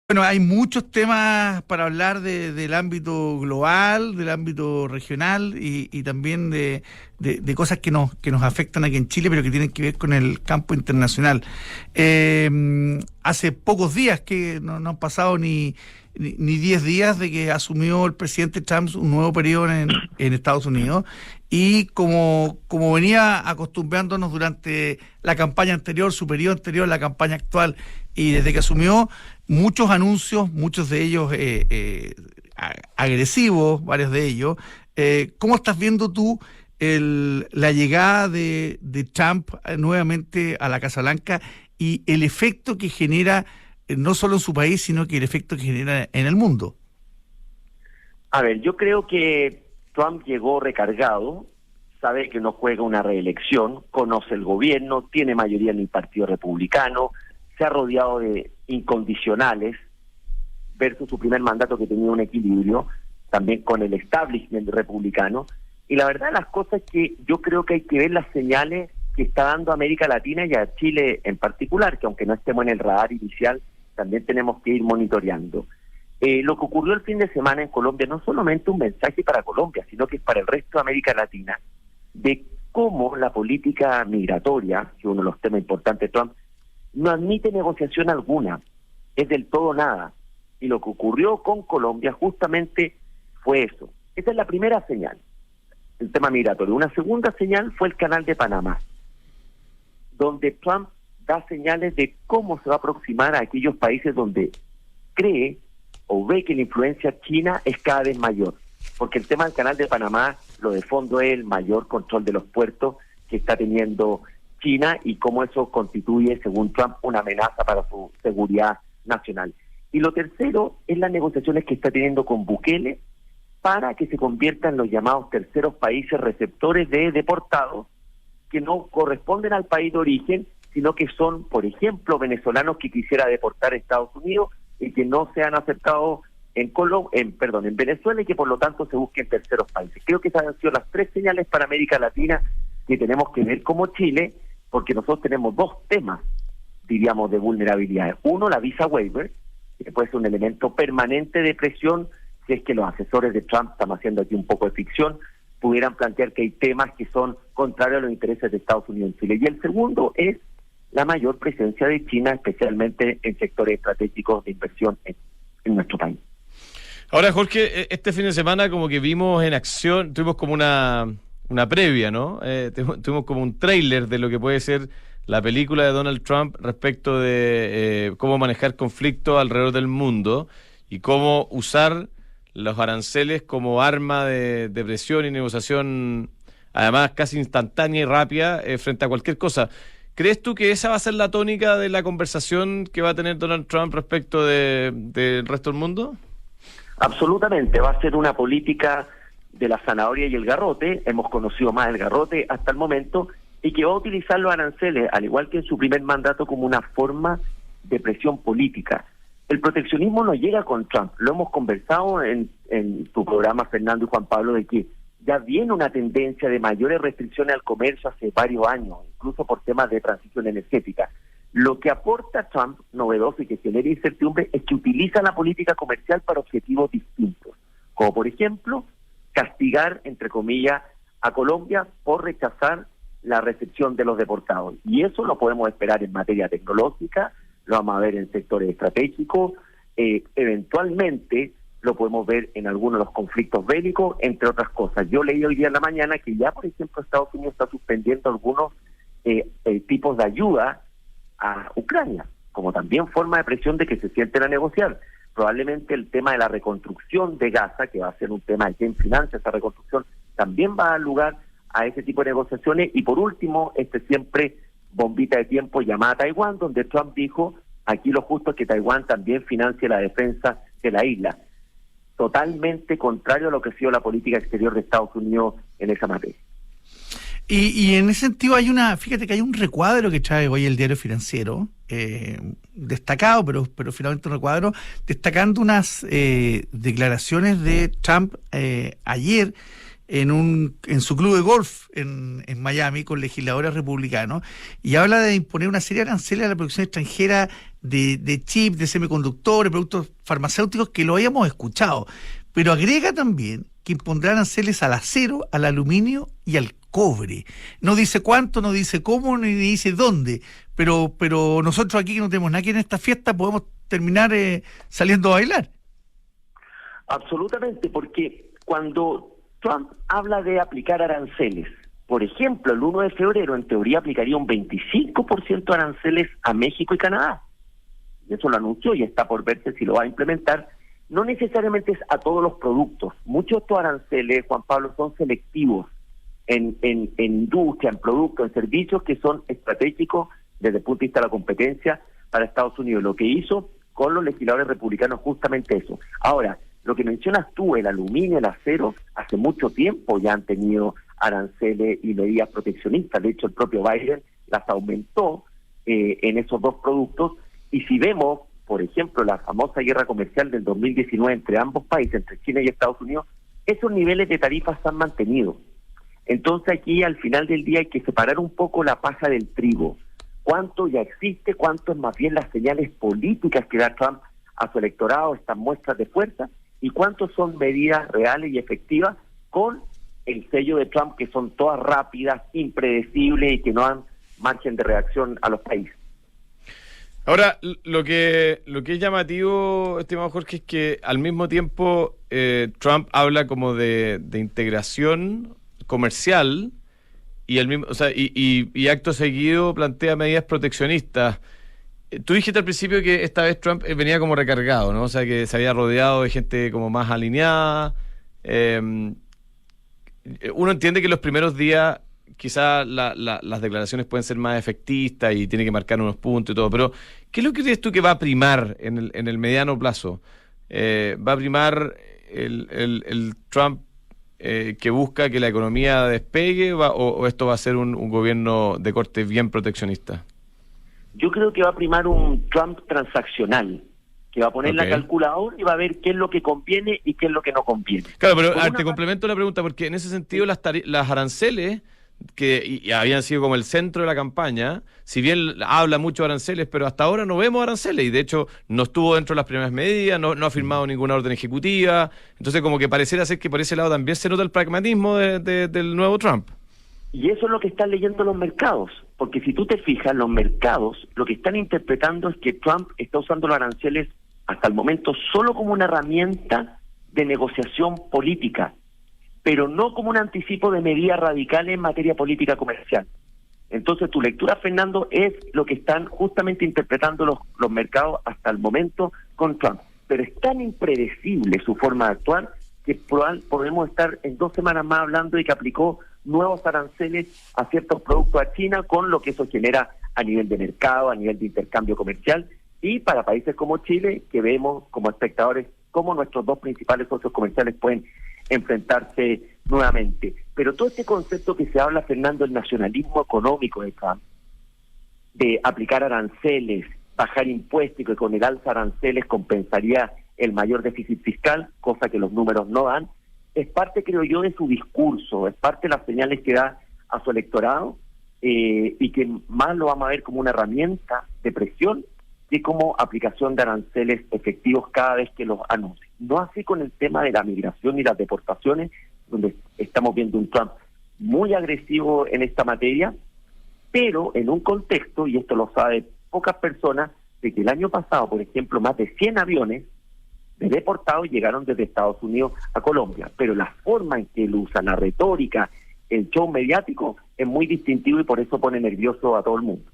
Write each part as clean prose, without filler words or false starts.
Bueno, hay muchos temas para hablar del ámbito global, del ámbito regional y también de cosas que nos afectan aquí en Chile, pero que tienen que ver con el campo internacional. Hace pocos días que no han pasado ni 10 días de que asumió el presidente Trump un nuevo periodo en Estados Unidos y como venía acostumbrándonos durante la campaña anterior, su periodo anterior, la campaña actual y desde que asumió, muchos anuncios, muchos de ellos agresivos, varios de ellos. ¿Cómo estás viendo tú la llegada de Trump nuevamente a la Casa Blanca y el efecto que genera no solo en su país, sino que el efecto que genera en el mundo? A ver, yo creo que Trump llegó recargado, sabe que no juega una reelección, conoce el gobierno, tiene mayoría en el Partido Republicano, se ha rodeado de incondicionales versus su primer mandato que tenía un equilibrio, también con el establishment republicano. Y la verdad de las cosas es que yo creo que hay que ver las señales que está dando América Latina y a Chile en particular, que aunque no estemos en el radar inicial, también tenemos que ir monitoreando. Lo que ocurrió el fin de semana en Colombia no es solamente un mensaje para Colombia, sino que es para el resto de América Latina, de cómo la política migratoria, que es uno de los temas importantes de Trump, no admite negociación alguna, es del todo nada. Y lo que ocurrió con Colombia justamente fue eso. Esa es la primera señal, el tema migratorio. Una segunda señal fue el Canal de Panamá, donde Trump da señales de cómo se va a aproximar a aquellos países donde cree o ve que la influencia china es cada vez mayor. Porque el tema del Canal de Panamá, lo de fondo es el mayor control de los puertos que está teniendo China y cómo eso constituye, según Trump, una amenaza para su seguridad nacional. Y lo tercero es las negociaciones que está teniendo con Bukele para que se conviertan los llamados terceros países receptores de deportados que no corresponden al país de origen, sino que son, por ejemplo, venezolanos que quisiera deportar a Estados Unidos y que no se han aceptado en Venezuela y que por lo tanto se busquen terceros países. Creo que esas han sido las tres señales para América Latina que tenemos que ver como Chile, porque nosotros tenemos dos temas, diríamos, de vulnerabilidades. Uno, la visa waiver, que puede ser un elemento permanente de presión, si es que los asesores de Trump, estamos haciendo aquí un poco de ficción, pudieran plantear que hay temas que son contrarios a los intereses de Estados Unidos en Chile. Y el segundo es la mayor presencia de China, especialmente en sectores estratégicos de inversión en nuestro país. Ahora, Jorge, este fin de semana como que vimos en acción, tuvimos como una previa, ¿no? Tuvimos como un tráiler de lo que puede ser la película de Donald Trump respecto de cómo manejar conflictos alrededor del mundo y cómo usar los aranceles como arma de presión y negociación, además casi instantánea y rápida frente a cualquier cosa. ¿Crees tú que esa va a ser la tónica de la conversación que va a tener Donald Trump respecto del resto del mundo? Absolutamente, va a ser una política de la zanahoria y el garrote. Hemos conocido más el garrote hasta el momento, y que va a utilizar los aranceles, al igual que en su primer mandato, como una forma de presión política. El proteccionismo no llega con Trump, lo hemos conversado en tu programa, Fernando y Juan Pablo, de que ya viene una tendencia de mayores restricciones al comercio hace varios años, incluso por temas de transición energética. Lo que aporta Trump, novedoso y que genera incertidumbre, es que utiliza la política comercial para objetivos distintos, como por ejemplo, castigar, entre comillas, a Colombia por rechazar la recepción de los deportados. Y eso lo podemos esperar en materia tecnológica, lo vamos a ver en sectores estratégicos, eventualmente lo podemos ver en algunos de los conflictos bélicos, entre otras cosas. Yo leí hoy día en la mañana que ya, por ejemplo, Estados Unidos está suspendiendo algunos tipos de ayuda a Ucrania, como también forma de presión de que se sienten a negociar. Probablemente el tema de la reconstrucción de Gaza, que va a ser un tema de quién financia esa reconstrucción, también va a dar lugar a ese tipo de negociaciones. Y por último, siempre bombita de tiempo llamada a Taiwán, donde Trump dijo, aquí lo justo es que Taiwán también financie la defensa de la isla. Totalmente contrario a lo que ha sido la política exterior de Estados Unidos en esa materia. Y en ese sentido fíjate que hay un recuadro que trae hoy el Diario Financiero, destacado, pero finalmente un recuadro, destacando unas declaraciones de Trump ayer, en su club de golf en Miami con legisladores republicanos y habla de imponer una serie de aranceles a la producción extranjera de chips, de semiconductores, productos farmacéuticos, que lo habíamos escuchado, pero agrega también que impondrá aranceles al acero, al aluminio y al cobre. No dice cuánto, no dice cómo, ni dice dónde, pero nosotros aquí que no tenemos nada que en esta fiesta podemos terminar saliendo a bailar. Absolutamente, porque cuando Trump habla de aplicar aranceles, por ejemplo, el 1 de febrero en teoría aplicaría un 25% de aranceles a México y Canadá. Eso lo anunció y está por verse si lo va a implementar. No necesariamente es a todos los productos. Muchos de estos aranceles, Juan Pablo, son selectivos en industria, en productos, en servicios que son estratégicos desde el punto de vista de la competencia para Estados Unidos. Lo que hizo con los legisladores republicanos justamente eso. Ahora, lo que mencionas tú, el aluminio, el acero, hace mucho tiempo ya han tenido aranceles y medidas proteccionistas. De hecho, el propio Biden las aumentó en esos dos productos. Y si vemos, por ejemplo, la famosa guerra comercial del 2019 entre ambos países, entre China y Estados Unidos, esos niveles de tarifas se han mantenido. Entonces aquí al final del día hay que separar un poco la paja del trigo. ¿Cuánto ya existe? ¿Cuánto es más bien las señales políticas que da Trump a su electorado, estas muestras de fuerza? ¿Y cuántos son medidas reales y efectivas con el sello de Trump, que son todas rápidas, impredecibles y que no dan margen de reacción a los países? Ahora, lo que es llamativo, estimado Jorge, es que al mismo tiempo Trump habla como de integración comercial y al mismo, o sea, y acto seguido plantea medidas proteccionistas. Tú dijiste al principio que esta vez Trump venía como recargado, ¿no? O sea, que se había rodeado de gente como más alineada. Uno entiende que los primeros días quizás las declaraciones pueden ser más efectistas y tiene que marcar unos puntos y todo, pero ¿qué es lo que crees tú que va a primar en el mediano plazo? ¿Va a primar el Trump que busca que la economía despegue o esto va a ser un gobierno de corte bien proteccionista? Yo creo que va a primar un Trump transaccional, que va a poner la calculadora y va a ver qué es lo que conviene y qué es lo que no conviene. Claro, pero te complemento la pregunta, porque en ese sentido las aranceles, que habían sido como el centro de la campaña, si bien habla mucho de aranceles, pero hasta ahora no vemos aranceles, y de hecho no estuvo dentro de las primeras medidas, no ha firmado ninguna orden ejecutiva, entonces como que pareciera ser que por ese lado también se nota el pragmatismo del nuevo Trump. Y eso es lo que están leyendo los mercados, porque si tú te fijas, los mercados lo que están interpretando es que Trump está usando los aranceles hasta el momento solo como una herramienta de negociación política, pero no como un anticipo de medidas radicales en materia política comercial. Entonces tu lectura, Fernando, es lo que están justamente interpretando los mercados hasta el momento con Trump. Pero es tan impredecible su forma de actuar que podemos estar en 2 semanas más hablando de que aplicó nuevos aranceles a ciertos productos a China, con lo que eso genera a nivel de mercado, a nivel de intercambio comercial, y para países como Chile, que vemos como espectadores cómo nuestros 2 principales socios comerciales pueden enfrentarse nuevamente. Pero todo este concepto que se habla, Fernando, el nacionalismo económico de Trump, de aplicar aranceles, bajar impuestos y que con el alza aranceles compensaría el mayor déficit fiscal, cosa que los números no dan, es parte, creo yo, de su discurso, es parte de las señales que da a su electorado, y que más lo vamos a ver como una herramienta de presión que como aplicación de aranceles efectivos cada vez que los anuncie. No así con el tema de la migración y las deportaciones, donde estamos viendo un Trump muy agresivo en esta materia, pero en un contexto, y esto lo saben pocas personas, de que el año pasado, por ejemplo, más de 100 aviones de deportados llegaron desde Estados Unidos a Colombia, pero la forma en que él usa, la retórica, el show mediático, es muy distintivo y por eso pone nervioso a todo el mundo.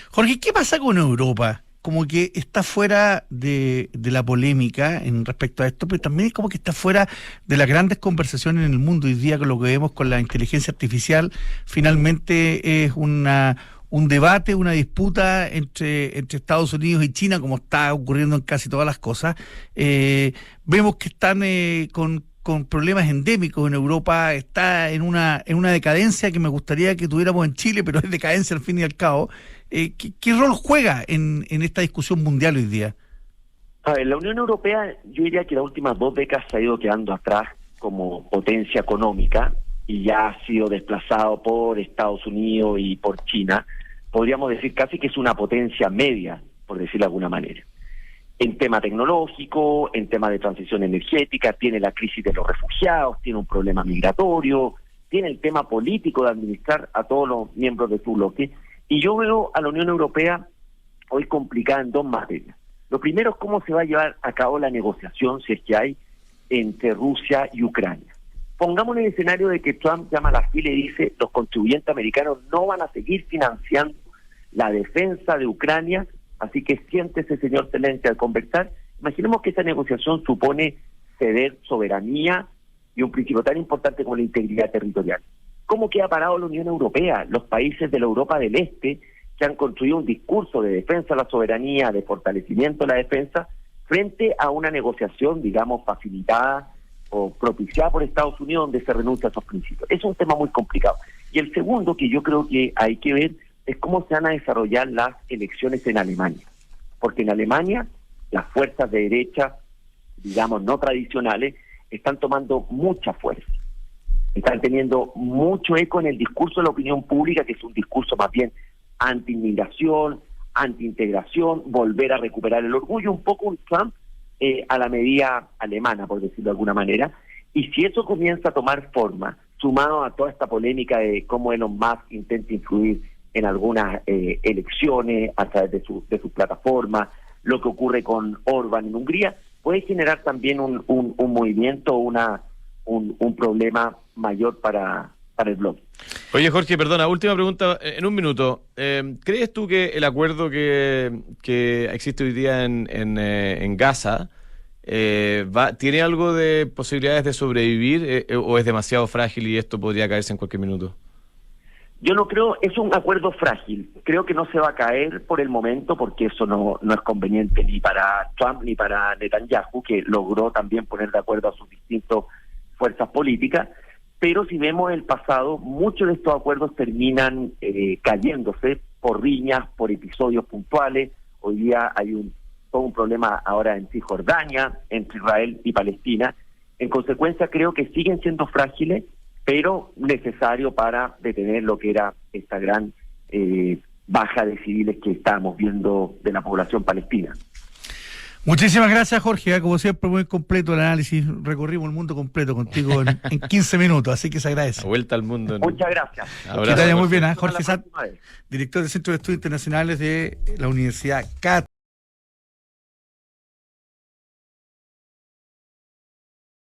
Jorge, ¿qué pasa con Europa? Como que está fuera de la polémica en respecto a esto, pero también es como que está fuera de las grandes conversaciones en el mundo. Hoy día, con lo que vemos con la inteligencia artificial, finalmente es un debate, una disputa entre Estados Unidos y China, como está ocurriendo en casi todas las cosas. Vemos que están con problemas endémicos en Europa, está en una decadencia que me gustaría que tuviéramos en Chile, pero es decadencia al fin y al cabo. ¿Qué rol juega en esta discusión mundial hoy día? A ver, la Unión Europea, yo diría que las últimas 2 décadas se ha ido quedando atrás como potencia económica y ya ha sido desplazado por Estados Unidos y por China, podríamos decir casi que es una potencia media, por decirlo de alguna manera. En tema tecnológico, en tema de transición energética, tiene la crisis de los refugiados, tiene un problema migratorio, tiene el tema político de administrar a todos los miembros de su bloque, y yo veo a la Unión Europea hoy complicada en dos materias. Lo primero es cómo se va a llevar a cabo la negociación, si es que hay, entre Rusia y Ucrania. Pongamos en el escenario de que Trump llama a la fila y dice los contribuyentes americanos no van a seguir financiando la defensa de Ucrania, así que siéntese, señor Zelensky, al conversar. Imaginemos que esa negociación supone ceder soberanía y un principio tan importante como la integridad territorial. ¿Cómo queda parado la Unión Europea, los países de la Europa del Este, que han construido un discurso de defensa de la soberanía, de fortalecimiento de la defensa, frente a una negociación, digamos, facilitada o propiciada por Estados Unidos, donde se renuncia a esos principios? Es un tema muy complicado. Y el segundo que yo creo que hay que ver es cómo se van a desarrollar las elecciones en Alemania. Porque en Alemania las fuerzas de derecha, digamos, no tradicionales, están tomando mucha fuerza. Están teniendo mucho eco en el discurso de la opinión pública, que es un discurso más bien anti-inmigración, anti-integración, volver a recuperar el orgullo, un poco un Trump a la medida alemana, por decirlo de alguna manera. Y si eso comienza a tomar forma, sumado a toda esta polémica de cómo Elon Musk intenta influir en algunas elecciones a través de su plataforma, lo que ocurre con Orbán en Hungría, puede generar también un movimiento, un problema mayor para el bloque. Oye, Jorge, perdona, última pregunta en un minuto. ¿Crees tú que el acuerdo que existe hoy día en Gaza tiene algo de posibilidades de sobrevivir o es demasiado frágil y esto podría caerse en cualquier minuto? Yo no creo, es un acuerdo frágil. Creo que no se va a caer por el momento porque eso no es conveniente ni para Trump ni para Netanyahu, que logró también poner de acuerdo a sus distintas fuerzas políticas. Pero si vemos el pasado, muchos de estos acuerdos terminan cayéndose por riñas, por episodios puntuales. Hoy día hay todo un problema ahora en Cisjordania, entre Israel y Palestina. En consecuencia, creo que siguen siendo frágiles, pero necesario para detener lo que era esta gran baja de civiles que estábamos viendo de la población palestina. Muchísimas gracias, Jorge. Como siempre, muy completo el análisis. Recorrimos el mundo completo contigo en 15 minutos, así que se agradece. La vuelta al mundo. Muchas gracias. Abrazo. Que te vaya muy bien, Jorge Satt, director del Centro de Estudios Internacionales de la Universidad CAT.